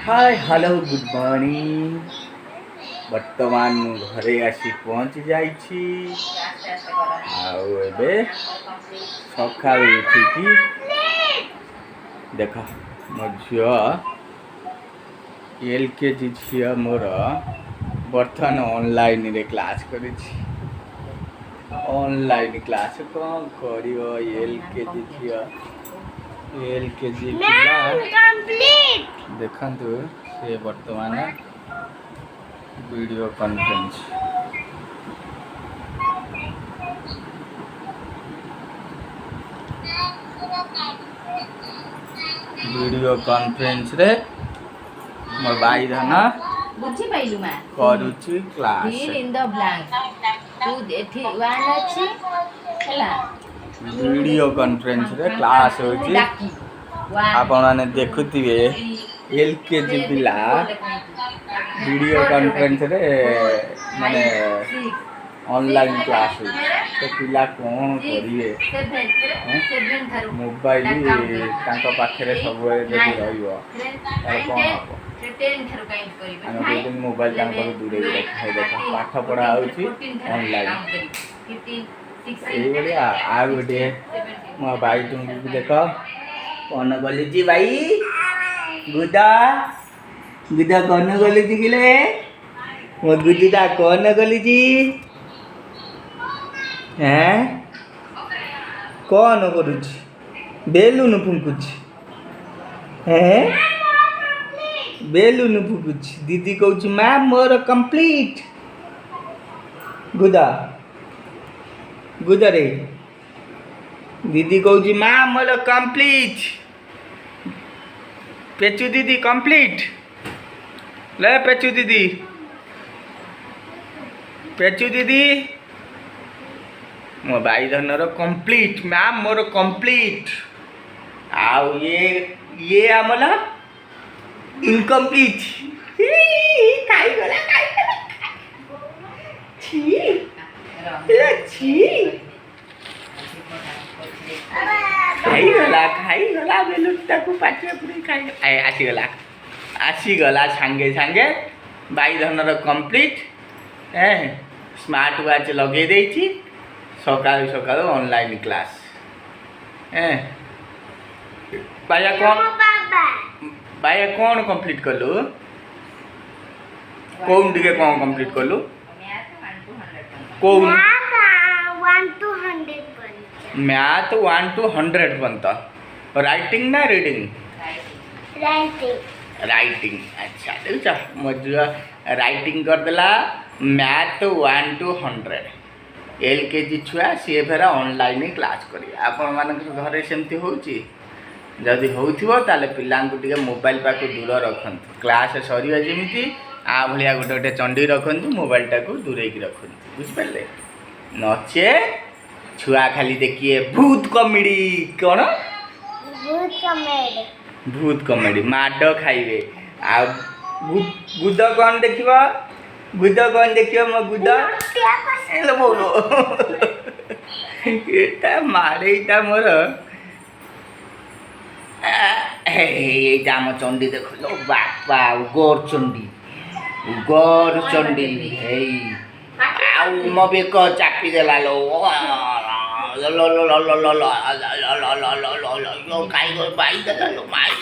Hi hello good morning. बर्तमान मु घरे आसी पहुँची जाइछि आउ एबे सकाळु उठिकी देख मो झियो एलकेजी झियो मोर बर्तमान ऑनलाइन रे क्लास करिछि। ऑनलाइन क्लास कौन करियो एलकेजी झियो एलकेजी पिला देखंतु से वर्तमान वीडियो कॉन्फ्रेंस रे मोर भाई धन बुझी पाइलु मा करूची class fill in the blank तू एठी वन अछि हला वीडियो कॉन्फ्रेंस रे क्लास होची। आपण माने देखुथिबे एलकेजी पिला वीडियो कॉन्फ्रेंस रे माने ऑनलाइन क्लास हो तो पिला कौन करिए मोबाइल तांको पाखरे सब जदि रहिबो तार कौन हम दिन मोबाइल तांको दूरे रखाई देखो पाठ पढ़ा होची ऑनलाइन एई बलिया आ गोटे मो भाई तुम भी देखो कौन गलिजी भाई गुदा गुदा कौन गलिजी किले मो गुदा कौन गलिजी हैं कौन करुची बेलून फुंकुची हैं बेलून फुंकुची दीदी कहूची मैम मोर कंप्लीट गुदा गुदा रे दीदी कहूची मैम मोर कंप्लीट पेचू दीदी कंप्लीट ले पेचू दीदी मो भाई धनर कंप्लीट मैम मोर कंप्लीट आउ ये आमला इनकम्प्लीट खाई गला छी छी खाई गला बेलुटा को पाटे पूरी खाई आसी गला सांगे सांगे भाई धनर कंप्लीट ए स्मार्ट वॉच लगे देछि सकाळु सकाळु ऑनलाइन क्लास बाया कौन कंप्लीट कलु कौन दिके कौन कंप्लीट कलु कौन मैथ 1 to 100 बनत राइटिंग ना रीडिंग राइटिंग अच्छा देखा मजुआ राइटिंग कर देला मैथ 1 to 100 एलकेजी छुआ सी फेरा ऑनलाइन क्लास करी आपण मान घरे सेमती होची जदि होथिबो ताले पिलांकु टिके मोबाइल पाकु दूर रखंतु क्लास सरिया जेमिति आ भलिया गोटे गोटे चंडी रखंतु मोबाइल टाकु दूरे की रखंतु बुझ पाले नचे छुआ खाली देखिए भूत कॉमेडी कोन भूत कॉमेडी माडो खाइबे आ गुद कोन देखिबो गुद कोन देखियो म गुद एलो बोलो एटा मारे एटा मोर एटा म चंडी देखलो बापा उगोर चंडी हे आउ म बेक चापी देला लो लो लो लो लो लो लो लो लो लो लो लो लो काई गो बाई देला लो माई